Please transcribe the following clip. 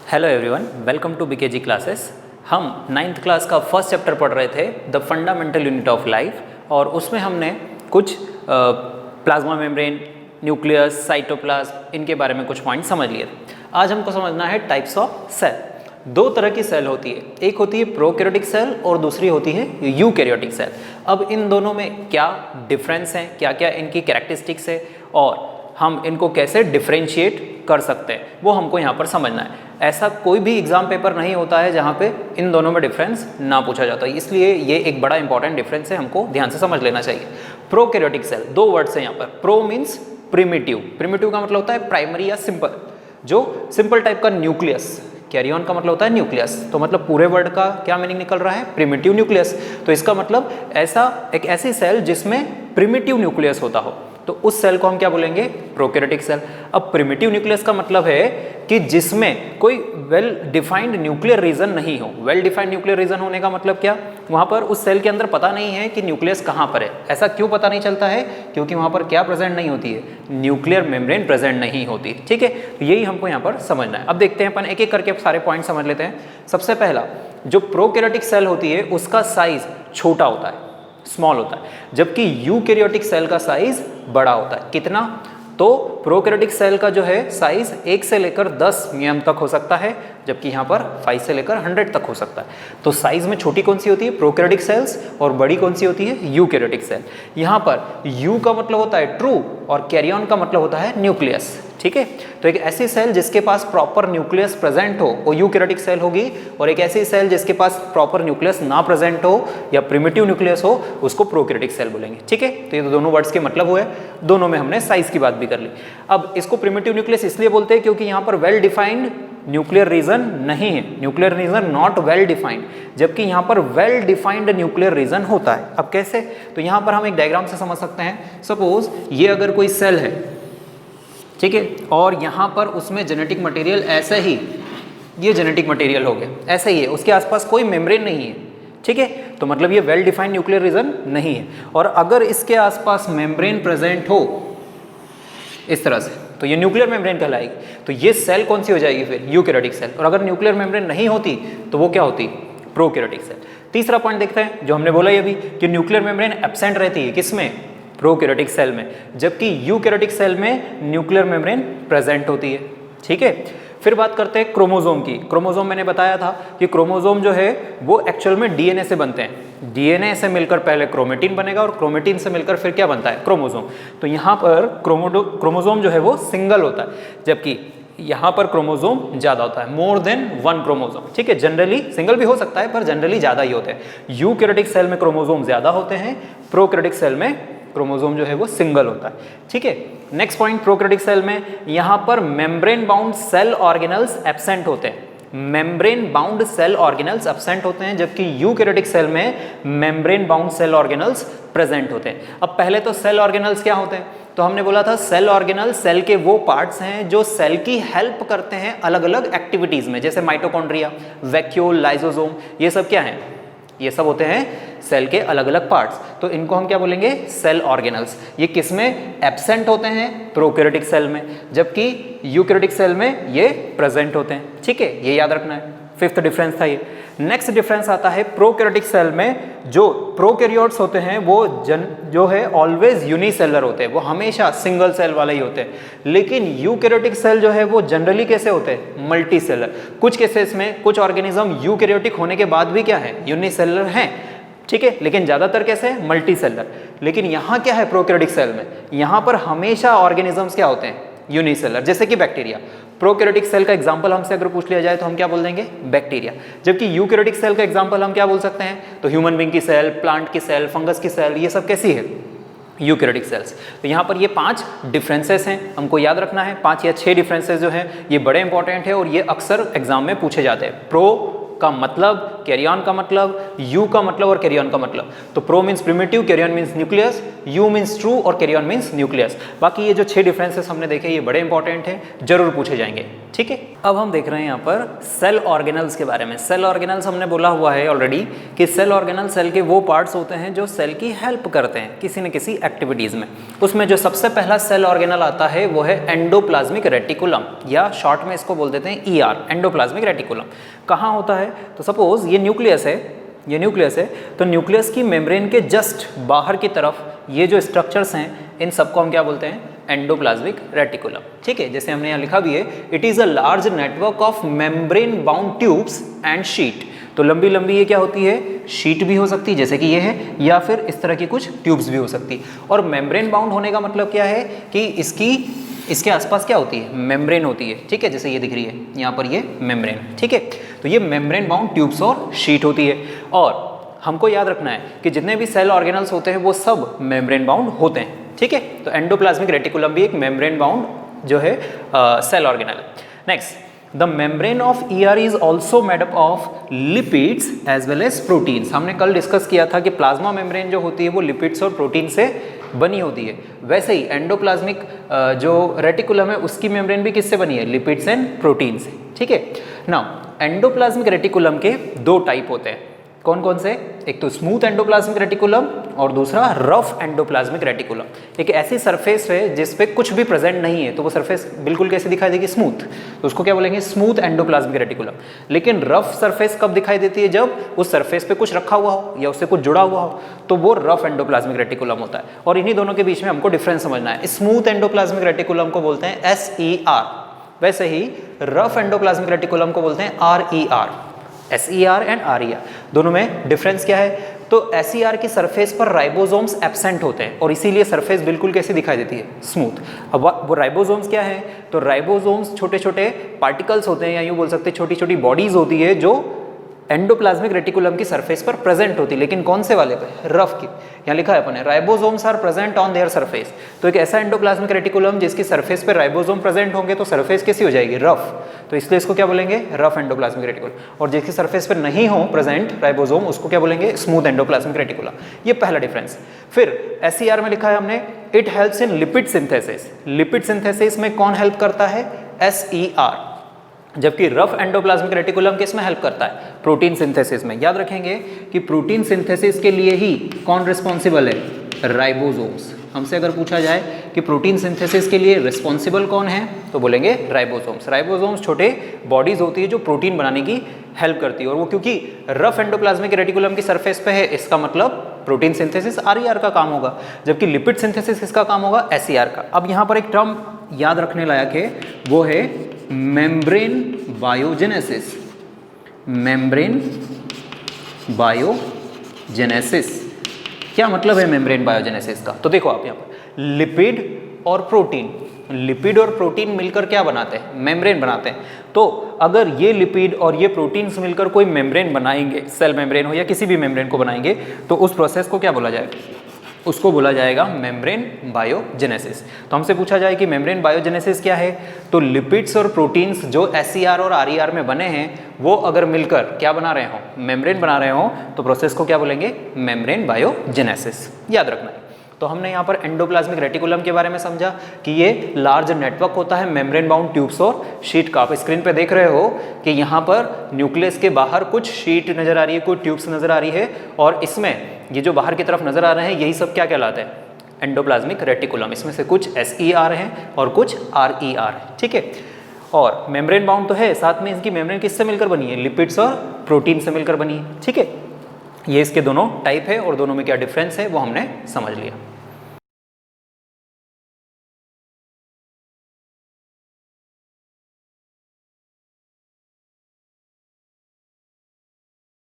Hello everyone, welcome to BKG classes. हम 9th class का first chapter पढ़ रहे थे the fundamental unit of life, और उसमें हमने कुछ प्लाज्मा मेम्ब्रेन, न्यूक्लियस, साइटोप्लाज्म, इनके बारे में कुछ पॉइंट समझ लिए थे। आज हमको समझना है टाइप्स ऑफ सेल। दो तरह की सेल होती है, एक होती है प्रोकैरियोटिक सेल और दूसरी होती है यूकैरियोटिक सेल। अब इन दोनों में क्या डिफरेंस है, क्या क्या इनकी कैरेक्टरिस्टिक्स है और हम इनको कैसे डिफरेंशिएट कर सकते हैं, वो हमको यहाँ पर समझना है। ऐसा कोई भी एग्जाम पेपर नहीं होता है जहाँ पे इन दोनों में डिफरेंस ना पूछा जाता है, इसलिए ये एक बड़ा इंपॉर्टेंट डिफरेंस है, हमको ध्यान से समझ लेना चाहिए। प्रोकैरियोटिक सेल, दो वर्ड्स हैं यहाँ पर। प्रो मीन्स प्रिमिटिव, प्रिमिटिव का मतलब होता है प्राइमरी या सिंपल। जो सिंपल टाइप का न्यूक्लियस, कैरियन का मतलब होता है न्यूक्लियस, तो मतलब पूरे वर्ड का क्या मीनिंग निकल रहा है? Primitive nucleus. तो इसका मतलब एक ऐसी सेल जिसमें प्रिमिटिव न्यूक्लियस होता हो, तो उस सेल को हम क्या बोलेंगे? Prokaryotic cell. अब प्रिमिटिव न्यूक्लियस का मतलब है कि जिसमें कोई वेल डिफाइंड न्यूक्लियर रीजन नहीं हो। वेल डिफाइंड न्यूक्लियर रीजन होने का मतलब क्या? वहाँ पर उस सेल के अंदर पता नहीं है कि न्यूक्लियस कहाँ पर है। ऐसा क्यों पता नहीं चलता है? क्योंकि वहाँ पर क्या प्रेजेंट नहीं होती है? न्यूक्लियर मेम्ब्रेन प्रेजेंट नहीं होती। ठीक है, तो यही हमको यहाँ पर समझना है। अब देखते हैं अपन एक एक करके सारे पॉइंट समझ लेते हैं। सबसे पहला, जो प्रोकैरियोटिक सेल होती है उसका साइज छोटा होता है, स्मॉल होता है, जबकि यूकैरियोटिक सेल का साइज बड़ा होता है। कितना? तो प्रोकैरियोटिक सेल का जो है साइज 1 से लेकर 10 mm तक हो सकता है, जबकि यहाँ पर 5 से लेकर 100 तक हो सकता है। तो साइज में छोटी कौन सी होती है? प्रोकैरियोटिक सेल्स, और बड़ी कौन सी होती है? Eukaryotic cell. यहाँ पर यू का मतलब होता है ट्रू और कैरियन का मतलब होता है न्यूक्लियस। ठीक है, तो एक ऐसी सेल जिसके पास प्रॉपर न्यूक्लियस प्रेजेंट हो वो यूकैरियोटिक सेल होगी, और एक ऐसी सेल जिसके पास प्रॉपर न्यूक्लियस ना प्रेजेंट हो या प्रिमिटिव न्यूक्लियस हो उसको प्रोकैरियोटिक सेल बोलेंगे। ठीक है, तो ये तो दोनों वर्ड्स के मतलब हुए, दोनों में हमने साइज की बात भी कर ली। अब इसको प्रिमिटिव न्यूक्लियस इसलिए बोलते हैं क्योंकि यहाँ पर वेल डिफाइंड न्यूक्लियर रीजन नहीं है, nuclear region not well defined, जबकि यहाँ पर वेल डिफाइंड न्यूक्लियर रीजन होता है। अब कैसे? तो यहाँ पर हम एक डायग्राम से समझ सकते हैं। सपोज ये अगर कोई सेल है, ठीक है, और यहाँ पर उसमें जेनेटिक मटेरियल ऐसे ही, ये जेनेटिक मटेरियल हो गया, ऐसे ही है, उसके आसपास कोई मेम्ब्रेन नहीं है। ठीक है, तो मतलब ये वेल डिफाइंड न्यूक्लियर रीजन नहीं है। और अगर इसके आसपास मेम्ब्रेन प्रेजेंट हो इस तरह से, तो ये न्यूक्लियर मेम्ब्रेन कहलाएगी। तो ये सेल कौन सी हो जाएगी फिर? Eukaryotic cell. और अगर न्यूक्लियर मेम्ब्रेन नहीं होती तो वो क्या होती? Prokaryotic cell. तीसरा पॉइंट देखते हैं, जो हमने बोला ये भी कि न्यूक्लियर मेम्ब्रेन एब्सेंट रहती है, किसमें? प्रोकैरियोटिक सेल में, जबकि यूकैरियोटिक सेल में न्यूक्लियर मेम्ब्रेन प्रेजेंट होती है। ठीक है, फिर बात करते हैं क्रोमोसोम की। क्रोमोसोम मैंने बताया था कि क्रोमोसोम जो है वो एक्चुअल में डीएनए से बनते हैं। डीएनए से मिलकर पहले क्रोमेटिन बनेगा और क्रोमेटिन से मिलकर फिर क्या बनता है? क्रोमोसोम। तो यहाँ पर क्रोमोसोम जो है वो सिंगल होता है, जबकि यहाँ पर क्रोमोसोम ज्यादा होता है, मोर देन 1 क्रोमोसोम। ठीक है, जनरली सिंगल भी हो सकता है पर जनरली ज्यादा ही होते हैं। यूकैरियोटिक सेल में क्रोमोसोम ज्यादा होते हैं, प्रोकैरियोटिक सेल में क्रोमोसोम जो है वो सिंगल होता है। ठीक है, नेक्स्ट पॉइंट, प्रोकैरियोटिक सेल में यहाँ पर membrane bound cell organelles absent होते हैं। Membrane bound cell organelles absent होते हैं, जबकि यूकैरियोटिक सेल में membrane bound cell organelles present होते हैं। अब पहले तो सेल ऑर्गेनल्स क्या होते हैं? तो हमने बोला था सेल ऑर्गेनल सेल के वो पार्ट्स हैं जो सेल की हेल्प करते हैं अलग अलग एक्टिविटीज में, जैसे माइटोकॉन्ड्रिया, वैक्यूल, लाइसोसोम, ये सब क्या हैं? ये सब होते हैं सेल के अलग अलग पार्ट्स। तो इनको हम क्या बोलेंगे? Cell organelles. ये किसमें एब्सेंट होते हैं? प्रोकैरियोटिक सेल में, जबकि यूकैरियोटिक सेल में ये प्रेजेंट होते हैं। ठीक है, ये याद रखना है। फिफ्थ डिफरेंस था ये। नेक्स्ट डिफरेंस आता है प्रोकैरियोटिक सेल में, जो प्रोकैरियोट्स होते हैं वो जो है ऑलवेज यूनिसेलर होते हैं, वो हमेशा सिंगल सेल वाले ही होते हैं। लेकिन यूकैरियोटिक सेल जो है वो जनरली कैसे होते हैं? Multi cellular. कुछ केसेस में कुछ ऑर्गेनिज्म यूकैरियोटिक होने के बाद भी क्या है? यूनिसेलर हैं। ठीक है, लेकिन ज्यादातर कैसे? Multi cellular. लेकिन यहाँ क्या है प्रोकैरियोटिक सेल में? यहाँ पर हमेशा ऑर्गेनिजम्स क्या होते हैं? यूनिसेलर, जैसे कि बैक्टीरिया। प्रोकैरियोटिक सेल का एग्जांपल हमसे अगर पूछ लिया जाए तो हम क्या बोल देंगे? बैक्टीरिया। जबकि यूकैरियोटिक सेल का एग्जांपल हम क्या बोल सकते हैं? तो ह्यूमन बीइंग की सेल, प्लांट की सेल, फंगस की सेल, ये सब कैसी है? Eukaryotic cells. तो यहाँ पर ये 5 डिफरेंसेस हैं, हमको याद रखना है। 5 या 6 डिफरेंसेस जो हैं ये बड़े इंपॉर्टेंट है और ये अक्सर एग्जाम में पूछे जाते हैं। प्रो का मतलब कैरियन का मतलब, यू का मतलब और कैरियन का मतलब। तो pro means primitive, karyon means nucleus, eu means true और कैरियन मीन्स न्यूक्लियस। बाकी ये जो 6 डिफरेंसेस हमने देखे ये बड़े इंपॉर्टेंट हैं, जरूर पूछे जाएंगे। ठीक है, अब हम देख रहे हैं यहाँ पर सेल ऑर्गेनल्स के बारे में। सेल ऑर्गेनल्स हमने बोला हुआ है ऑलरेडी कि सेल ऑर्गेनल सेल के वो पार्ट्स होते हैं जो सेल की हेल्प करते हैं किसी न किसी एक्टिविटीज़ में। उसमें जो सबसे पहला सेल ऑर्गेनल आता है वो है एंडोप्लाज्मिक रेटिकुलम, या शॉर्ट में इसको बोल देते हैं ER, एंडोप्लाज्मिक रेटिकुलम। कहाँ होता है? तो सपोज ये न्यूक्लियस है, ये न्यूक्लियस है, तो न्यूक्लियस की मेम्ब्रेन के जस्ट बाहर की तरफ ये जो स्ट्रक्चर्स हैं इन सबको हम क्या बोलते हैं? Endoplasmic reticulum. ठीक है, जैसे हमने यहाँ लिखा भी है, it is a large network of membrane bound tubes and sheet. तो लंबी लंबी ये क्या होती है? शीट भी हो सकती है जैसे कि ये है, या फिर इस तरह की कुछ ट्यूब्स भी हो सकती है। और मेम्ब्रेन बाउंड होने का मतलब क्या है कि इसके आसपास क्या होती है? मेम्ब्रेन होती है। ठीक है, जैसे ये दिख रही है यहाँ पर ये मेम्ब्रेन। ठीक है, तो ये मेम्ब्रेन बाउंड ट्यूब्स और शीट होती है। और हमको याद रखना है कि जितने भी सेल ऑर्गेनल्स होते हैं वो सब मेम्ब्रेन बाउंड होते हैं। ठीक है, तो एंडोप्लाज्मिक रेटिकुलम भी एक मेम्ब्रेन बाउंड जो है cell organelle. Next, the membrane of ER is also made up of lipids as well as proteins. हमने कल डिस्कस किया था कि प्लाज्मा मेम्ब्रेन जो होती है वो लिपिड्स और प्रोटीन से बनी होती है। वैसे ही एंडोप्लाज्मिक जो रेटिकुलम है उसकी मेम्ब्रेन भी किससे बनी है? लिपिड्स एंड प्रोटीन से। ठीक है, नाउ एंडोप्लाज्मिक रेटिकुलम के 2 टाइप होते हैं। कौन कौन से? एक तो स्मूथ एंडोप्लाज्मिक रेटिकुलम और दूसरा रफ एंडोप्लाज्मिक रेटिकुलम। एक ऐसी सरफेस है जिस पे कुछ भी प्रेजेंट नहीं है, तो वो सरफेस बिल्कुल कैसे दिखाई देगी? स्मूथ। तो उसको क्या बोलेंगे? Smooth endoplasmic reticulum. लेकिन रफ सरफेस कब दिखाई देती है? जब उस सरफेस पे कुछ रखा हुआ हो या उससे कुछ जुड़ा हुआ हो, तो वो रफ एंडोप्लाज्मिक रेटिकुलम होता है। और इन्हीं दोनों के बीच में हमको डिफरेंस समझना है। स्मूथ एंडोप्लाज्मिक रेटिकुलम को बोलते हैं SER, वैसे ही रफ एंडोप्लाज्मिक रेटिकुलम को बोलते हैं RER। SER एंड RER दोनों में डिफरेंस क्या है? तो SER की सरफेस पर राइबोसोम्स एब्सेंट होते हैं और इसीलिए सरफेस बिल्कुल कैसी दिखाई देती है? स्मूथ। अब वो राइबोसोम्स क्या है? तो राइबोसोम्स छोटे छोटे पार्टिकल्स होते हैं, या यूँ बोल सकते हैं छोटी छोटी बॉडीज होती है जो एंडोप्लाज्मिक रेटिकुलम की सरफेस पर प्रेजेंट होती है। लेकिन कौन से वाले पे? रफ की। यहाँ लिखा है अपन ने ribosomes are present on their surface. तो एक ऐसा एंडोप्लाज्मिक रेटिकुलम जिसकी सरफेस पे राइबोसोम प्रेजेंट होंगे तो सरफेस कैसी हो जाएगी? रफ। तो इसलिए इसको क्या बोलेंगे? Rough endoplasmic reticulum. और जिसकी सरफेस पर नहीं हो प्रेजेंट राइबोसोम उसको क्या बोलेंगे? Smooth endoplasmic reticulum. ये पहला डिफरेंस। फिर SER में लिखा है हमने, it helps in lipid synthesis. Lipid synthesis में कौन हेल्प करता है? SER। जबकि रफ एंडोप्लाज्मिक रेटिकुलम किसमें हेल्प करता है? प्रोटीन सिंथेसिस में। याद रखेंगे कि प्रोटीन सिंथेसिस के लिए ही कौन रिस्पॉन्सिबल है? राइबोसोम्स। हमसे अगर पूछा जाए कि प्रोटीन सिंथेसिस के लिए रिस्पॉन्सिबल कौन है, तो बोलेंगे राइबोसोम्स। राइबोसोम्स छोटे बॉडीज होती है जो प्रोटीन बनाने की हेल्प करती है, और वो क्योंकि रफ एंडोप्लाज्मिक रेटिकुलम की सरफेस पे है, इसका मतलब प्रोटीन सिंथेसिस RER का काम होगा, जबकि लिपिड सिंथेसिस किसका काम होगा? SER का। अब यहाँ पर एक टर्म याद रखने लायक है, वो है मेम्ब्रेन बायोजेनेसिस। मेम्ब्रेन बायोजेनेसिस क्या मतलब है मेम्ब्रेन बायोजेनेसिस का? तो देखो आप यहाँ पर लिपिड और प्रोटीन, लिपिड और प्रोटीन मिलकर क्या बनाते हैं? मेम्ब्रेन बनाते हैं। तो अगर ये लिपिड और ये प्रोटीन्स मिलकर कोई मेम्ब्रेन बनाएंगे, सेल मेम्ब्रेन हो या किसी भी मेम्ब्रेन को बनाएंगे, तो उस प्रोसेस को क्या बोला जाएगा? उसको बोला जाएगा मेम्ब्रेन बायोजेनेसिस। तो हमसे पूछा जाए कि मेम्ब्रेन बायोजेनेसिस क्या है, तो लिपिड्स और प्रोटीन्स जो SER और RER में बने हैं वो अगर मिलकर क्या बना रहे हो? मेम्ब्रेन बना रहे हो, तो प्रोसेस को क्या बोलेंगे? Membrane biogenesis. याद रखना है। तो हमने यहाँ पर एंडोप्लाज्मिक रेटिकुलम के बारे में समझा कि ये लार्ज नेटवर्क होता है मेम्ब्रेन बाउंड ट्यूब्स और शीट का। आप स्क्रीन पे देख रहे हो कि यहाँ पर न्यूक्लियस के बाहर कुछ शीट नजर आ रही है, कुछ ट्यूब्स नजर आ रही है, और इसमें ये जो बाहर की तरफ नजर आ रहे हैं यही सब क्या कहलाते हैं? Endoplasmic reticulum. इसमें से कुछ SER हैं और कुछ RER है। ठीक है, और मेम्ब्रेन बाउंड तो है, साथ में इसकी मेम्ब्रेन किससे मिलकर बनी है? लिपिड्स और प्रोटीन से मिलकर बनी है। ठीक है, ये इसके दोनों टाइप है और दोनों में क्या डिफरेंस है वो हमने समझ लिया।